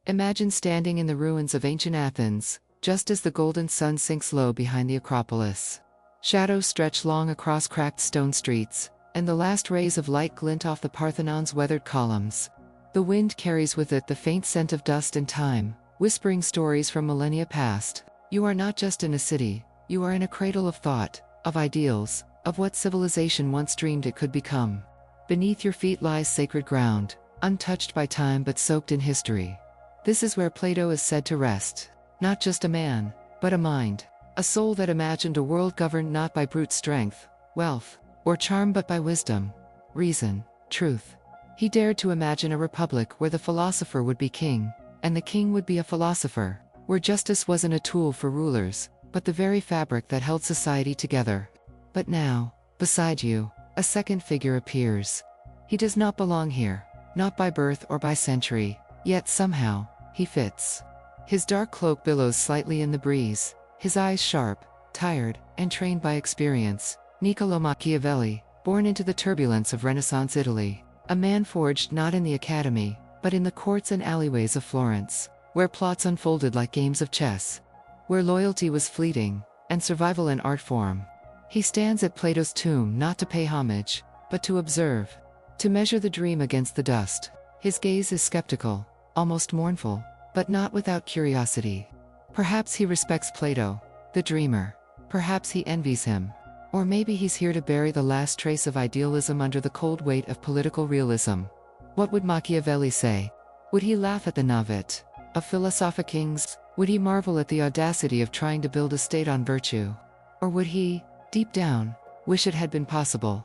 Imagine standing in the ruins of ancient Athens, just as the golden sun sinks low behind the Acropolis. Shadows stretch long across cracked stone streets, and the last rays of light glint off the Parthenon's weathered columns. The wind carries with it the faint scent of dust and time, whispering stories from millennia past. You are not just in a city, you are in a cradle of thought, of ideals, of what civilization once dreamed it could become. Beneath your feet lies sacred ground, untouched by time but soaked in history. This is where Plato is said to rest. Not just a man, but a mind, a soul that imagined a world governed not by brute strength, wealth, or charm but by wisdom, reason, truth. He dared to imagine a republic where the philosopher would be king, and the king would be a philosopher, where justice wasn't a tool for rulers, but the very fabric that held society together. But now, beside you, a second figure appears. He does not belong here, not by birth or by century, yet somehow, he fits. His dark cloak billows slightly in the breeze, his eyes sharp, tired, and trained by experience. Niccolò Machiavelli, born into the turbulence of Renaissance Italy, a man forged not in the academy, but in the courts and alleyways of Florence, where plots unfolded like games of chess, where loyalty was fleeting, and survival an art form. He stands at Plato's tomb not to pay homage, but to observe, to measure the dream against the dust. His gaze is skeptical, almost mournful, but not without curiosity. Perhaps he respects Plato, the dreamer. Perhaps he envies him. Or maybe he's here to bury the last trace of idealism under the cold weight of political realism. What would Machiavelli say? Would he laugh at the naivete of philosopher-kings? Would he marvel at the audacity of trying to build a state on virtue? Or would he, deep down, wish it had been possible?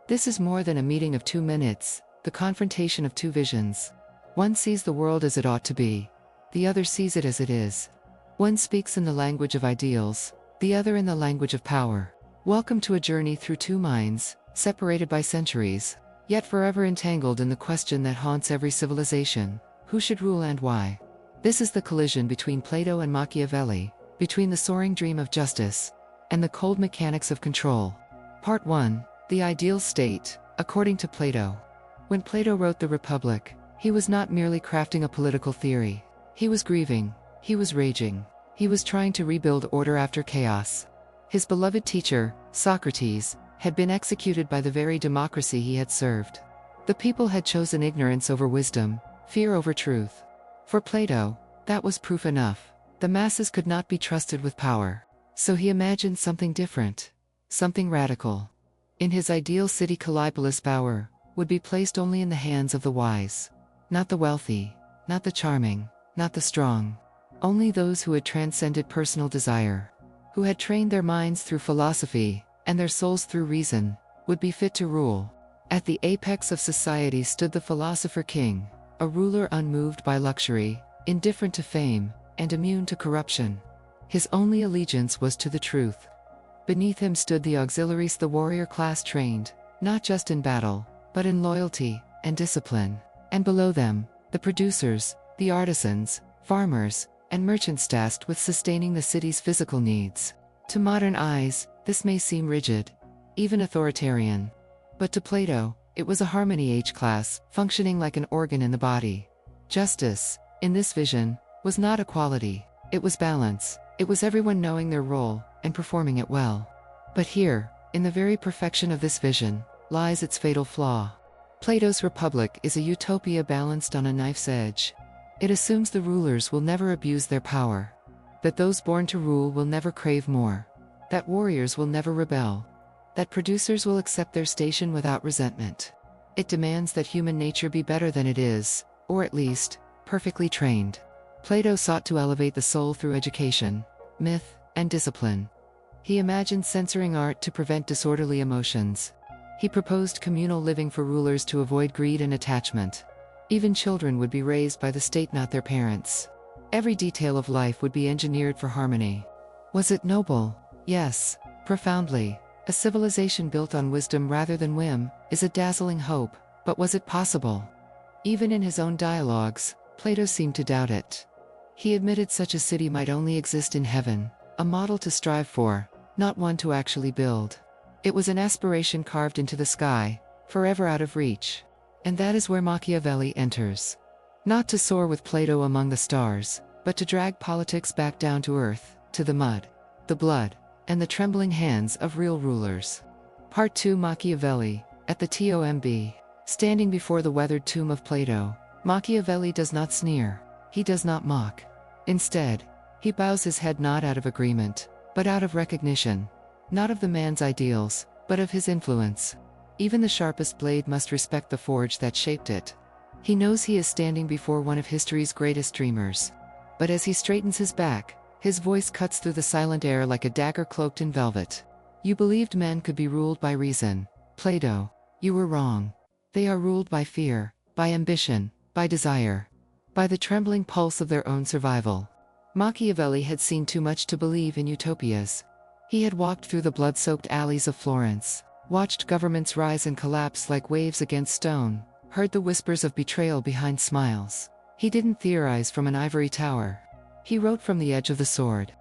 This is more than a meeting of 2 minutes, the confrontation of two visions. One sees the world as it ought to be. The other sees it as it is. One speaks in the language of ideals, the other in the language of power. Welcome to a journey through two minds, separated by centuries, yet forever entangled in the question that haunts every civilization: who should rule and why? This is the collision between Plato and Machiavelli, between the soaring dream of justice and the cold mechanics of control. Part 1. The Ideal State, according to Plato. When Plato wrote the Republic, he was not merely crafting a political theory. He was grieving, he was raging, he was trying to rebuild order after chaos. His beloved teacher, Socrates, had been executed by the very democracy he had served. The people had chosen ignorance over wisdom, fear over truth. For Plato, that was proof enough. The masses could not be trusted with power. So he imagined something different, something radical. In his ideal city, Callipolis power would be placed only in the hands of the wise. Not the wealthy, not the charming, not the strong. Only those who had transcended personal desire, who had trained their minds through philosophy, and their souls through reason, would be fit to rule. At the apex of society stood the philosopher-king, a ruler unmoved by luxury, indifferent to fame, and immune to corruption. His only allegiance was to the truth. Beneath him stood the auxiliaries, the warrior class trained, not just in battle, but in loyalty and discipline. And below them, the producers, the artisans, farmers, and merchants tasked with sustaining the city's physical needs. To modern eyes, this may seem rigid, even authoritarian. But to Plato, it was a harmony H-class, functioning like an organ in the body. Justice, in this vision, was not equality, it was balance. It was everyone knowing their role, and performing it well. But here, in the very perfection of this vision, lies its fatal flaw. Plato's Republic is a utopia balanced on a knife's edge. It assumes the rulers will never abuse their power, that those born to rule will never crave more, that warriors will never rebel, that producers will accept their station without resentment. It demands that human nature be better than it is, or at least, perfectly trained. Plato sought to elevate the soul through education, myth, and discipline. He imagined censoring art to prevent disorderly emotions. He proposed communal living for rulers to avoid greed and attachment. Even children would be raised by the state, not their parents. Every detail of life would be engineered for harmony. Was it noble? Yes, profoundly. A civilization built on wisdom rather than whim is a dazzling hope, but was it possible? Even in his own dialogues, Plato seemed to doubt it. He admitted such a city might only exist in heaven, a model to strive for, not one to actually build. It was an aspiration carved into the sky, forever out of reach. And that is where Machiavelli enters. Not to soar with Plato among the stars, but to drag politics back down to earth, to the mud, the blood, and the trembling hands of real rulers. Part 2. Machiavelli, at the tomb. Standing before the weathered tomb of Plato, Machiavelli does not sneer, he does not mock. Instead, he bows his head not out of agreement, but out of recognition. Not of the man's ideals, but of his influence. Even the sharpest blade must respect the forge that shaped it. He knows he is standing before one of history's greatest dreamers. But as he straightens his back, his voice cuts through the silent air like a dagger cloaked in velvet. You believed men could be ruled by reason, Plato. You were wrong. They are ruled by fear, by ambition, by desire, by the trembling pulse of their own survival. Machiavelli had seen too much to believe in utopias. He had walked through the blood-soaked alleys of Florence, watched governments rise and collapse like waves against stone, heard the whispers of betrayal behind smiles. He didn't theorize from an ivory tower. He wrote from the edge of the sword.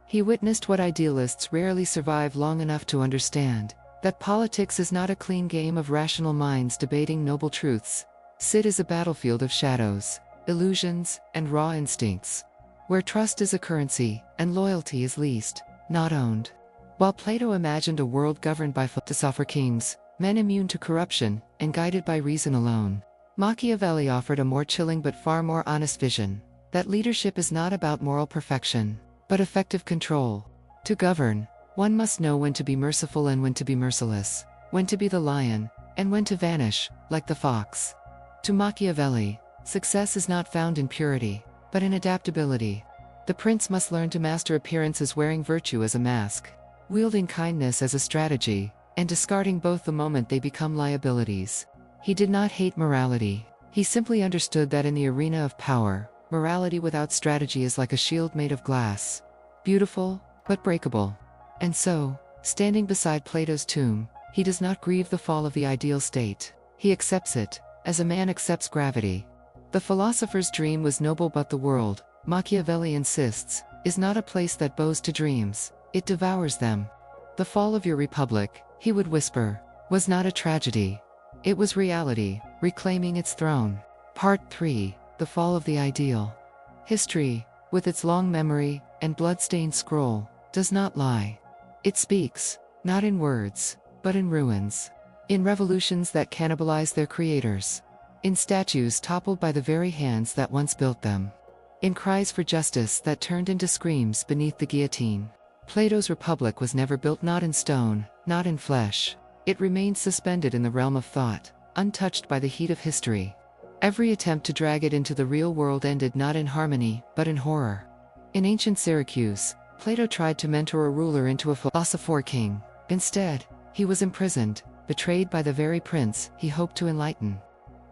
He witnessed what idealists rarely survive long enough to understand, that politics is not a clean game of rational minds debating noble truths. It is a battlefield of shadows, illusions, and raw instincts, where trust is a currency, and loyalty is leased, not owned. While Plato imagined a world governed by philosopher-kings, men immune to corruption, and guided by reason alone, Machiavelli offered a more chilling but far more honest vision, that leadership is not about moral perfection, but effective control. To govern, one must know when to be merciful and when to be merciless, when to be the lion, and when to vanish, like the fox. To Machiavelli, success is not found in purity, but in adaptability. The prince must learn to master appearances wearing virtue as a mask, wielding kindness as a strategy, and discarding both the moment they become liabilities. He did not hate morality, he simply understood that in the arena of power, morality without strategy is like a shield made of glass. Beautiful, but breakable. And so, standing beside Plato's tomb, he does not grieve the fall of the ideal state, he accepts it, as a man accepts gravity. The philosopher's dream was noble, but the world, Machiavelli insists, is not a place that bows to dreams, it devours them. The fall of your republic, he would whisper, was not a tragedy. It was reality, reclaiming its throne. Part 3. The fall of the ideal. History, with its long memory and blood-stained scroll, does not lie. It speaks, not in words, but in ruins. In revolutions that cannibalize their creators. In statues toppled by the very hands that once built them. In cries for justice that turned into screams beneath the guillotine. Plato's republic was never built not in stone, not in flesh. It remained suspended in the realm of thought, untouched by the heat of history. Every attempt to drag it into the real world ended not in harmony, but in horror. In ancient Syracuse, Plato tried to mentor a ruler into a philosopher-king. Instead, he was imprisoned, betrayed by the very prince he hoped to enlighten.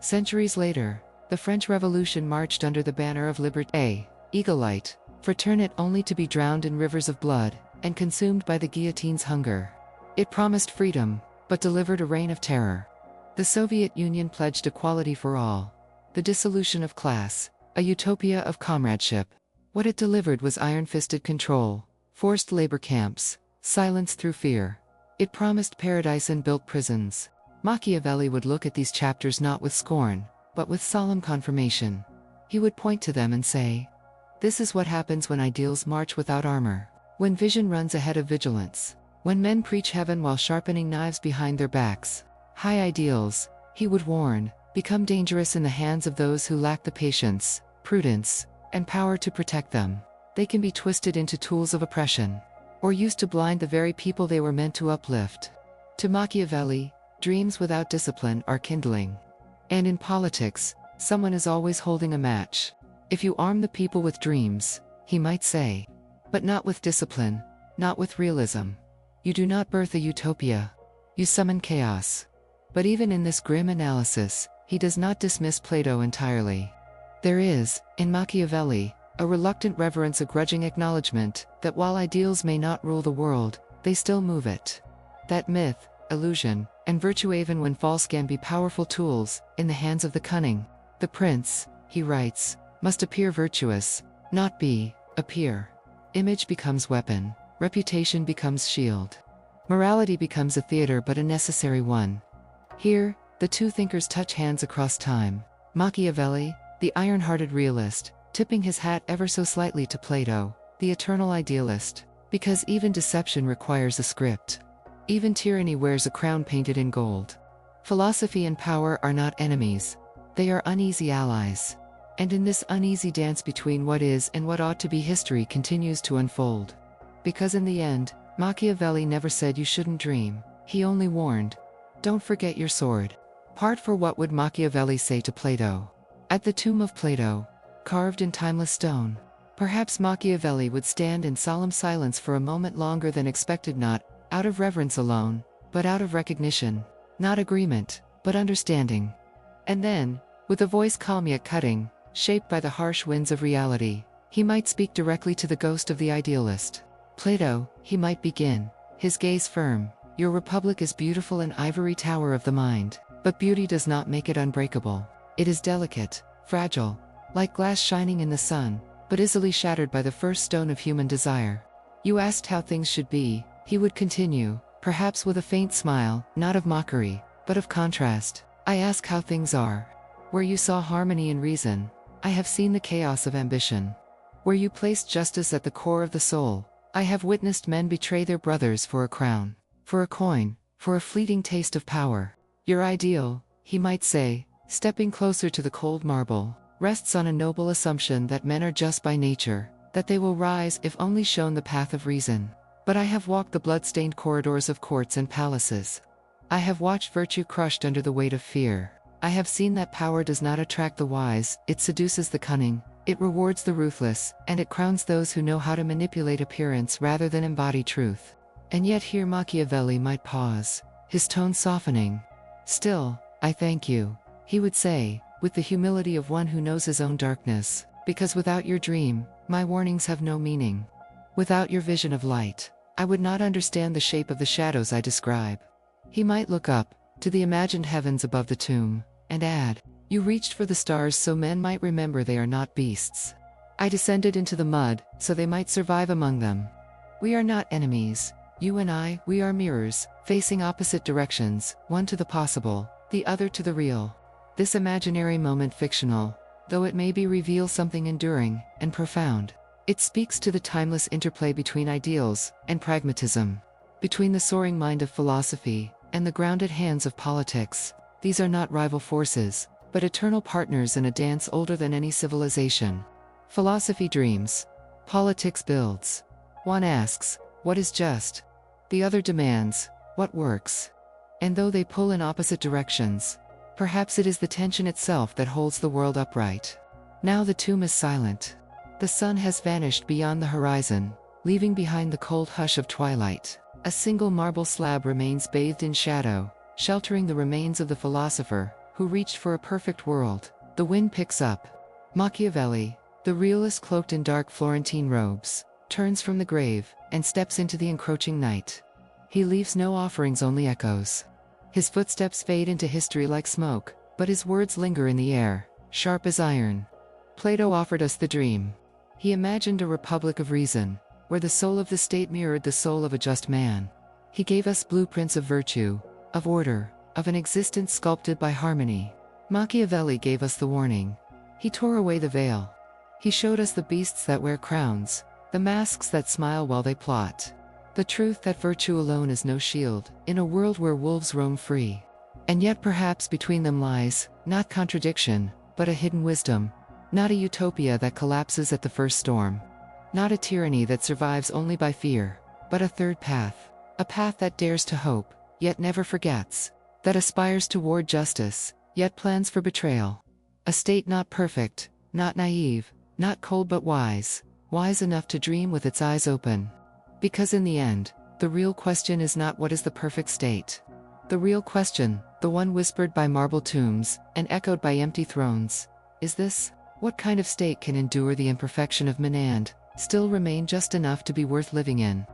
Centuries later, the French Revolution marched under the banner of liberté, eagle-light, fraternite, only to be drowned in rivers of blood, and consumed by the guillotine's hunger. It promised freedom, but delivered a reign of terror. The Soviet Union pledged equality for all. The dissolution of class, a utopia of comradeship. What it delivered was iron-fisted control, forced labor camps, silence through fear. It promised paradise and built prisons. Machiavelli would look at these chapters not with scorn, but with solemn confirmation. He would point to them and say, "This is what happens when ideals march without armor, when vision runs ahead of vigilance, when men preach heaven while sharpening knives behind their backs. High ideals," he would warn, "become dangerous in the hands of those who lack the patience, prudence, and power to protect them. They can be twisted into tools of oppression, or used to blind the very people they were meant to uplift." To Machiavelli, dreams without discipline are kindling. And in politics, someone is always holding a match. If you arm the people with dreams, he might say, but not with discipline, not with realism, you do not birth a utopia. You summon chaos. But even in this grim analysis, he does not dismiss Plato entirely. There is, in Machiavelli, a reluctant reverence, a grudging acknowledgement, that while ideals may not rule the world, they still move it. That myth, illusion, and virtue, even when false, can be powerful tools, in the hands of the cunning. The prince, he writes, must appear virtuous, not appear. Image becomes weapon, reputation becomes shield. Morality becomes a theater, but a necessary one. Here, the two thinkers touch hands across time. Machiavelli, the iron-hearted realist, tipping his hat ever so slightly to Plato, the eternal idealist, because even deception requires a script. Even tyranny wears a crown painted in gold. Philosophy and power are not enemies. They are uneasy allies. And in this uneasy dance between what is and what ought to be, history continues to unfold. Because in the end, Machiavelli never said you shouldn't dream, he only warned, don't forget your sword. Part 4. What would Machiavelli say to Plato? At the tomb of Plato, carved in timeless stone, perhaps Machiavelli would stand in solemn silence for a moment longer than expected, not out of reverence alone, but out of recognition, not agreement, but understanding. And then, with a voice calm yet cutting, shaped by the harsh winds of reality, he might speak directly to the ghost of the idealist. Plato, he might begin, his gaze firm, your republic is beautiful, an ivory tower of the mind, but beauty does not make it unbreakable. It is delicate, fragile, like glass shining in the sun, but easily shattered by the first stone of human desire. You asked how things should be, he would continue, perhaps with a faint smile, not of mockery, but of contrast. I ask how things are. Where you saw harmony and reason, I have seen the chaos of ambition. Where you placed justice at the core of the soul, I have witnessed men betray their brothers for a crown, for a coin, for a fleeting taste of power. Your ideal, he might say, stepping closer to the cold marble, rests on a noble assumption that men are just by nature, that they will rise if only shown the path of reason. But I have walked the blood-stained corridors of courts and palaces. I have watched virtue crushed under the weight of fear. I have seen that power does not attract the wise, it seduces the cunning, it rewards the ruthless, and it crowns those who know how to manipulate appearance rather than embody truth. And yet here Machiavelli might pause, his tone softening. Still, I thank you, he would say, with the humility of one who knows his own darkness, because without your dream, my warnings have no meaning. Without your vision of light, I would not understand the shape of the shadows I describe. He might look up, to the imagined heavens above the tomb, and add, you reached for the stars so men might remember they are not beasts. I descended into the mud, so they might survive among them. We are not enemies, you and I, we are mirrors, facing opposite directions, one to the possible, the other to the real. This imaginary moment fictional, though it may be reveal something enduring and profound. It speaks to the timeless interplay between ideals and pragmatism, between the soaring mind of philosophy and the grounded hands of politics. These are not rival forces, but eternal partners in a dance older than any civilization. Philosophy dreams. Politics builds. One asks, what is just? The other demands, what works? And though they pull in opposite directions, perhaps it is the tension itself that holds the world upright. Now the tomb is silent. The sun has vanished beyond the horizon, leaving behind the cold hush of twilight. A single marble slab remains bathed in shadow, sheltering the remains of the philosopher, who reached for a perfect world. The wind picks up. Machiavelli, the realist cloaked in dark Florentine robes, turns from the grave, and steps into the encroaching night. He leaves no offerings, only echoes. His footsteps fade into history like smoke, but his words linger in the air, sharp as iron. Plato offered us the dream. He imagined a republic of reason, where the soul of the state mirrored the soul of a just man. He gave us blueprints of virtue, of order, of an existence sculpted by harmony. Machiavelli gave us the warning. He tore away the veil. He showed us the beasts that wear crowns, the masks that smile while they plot. The truth that virtue alone is no shield, in a world where wolves roam free. And yet perhaps between them lies, not contradiction, but a hidden wisdom. Not a utopia that collapses at the first storm. Not a tyranny that survives only by fear, but a third path. A path that dares to hope, yet never forgets. That aspires toward justice, yet plans for betrayal. A state not perfect, not naive, not cold but wise, wise enough to dream with its eyes open. Because in the end, the real question is not what is the perfect state. The real question, the one whispered by marble tombs, and echoed by empty thrones, is this: what kind of state can endure the imperfection of man and still remain just enough to be worth living in?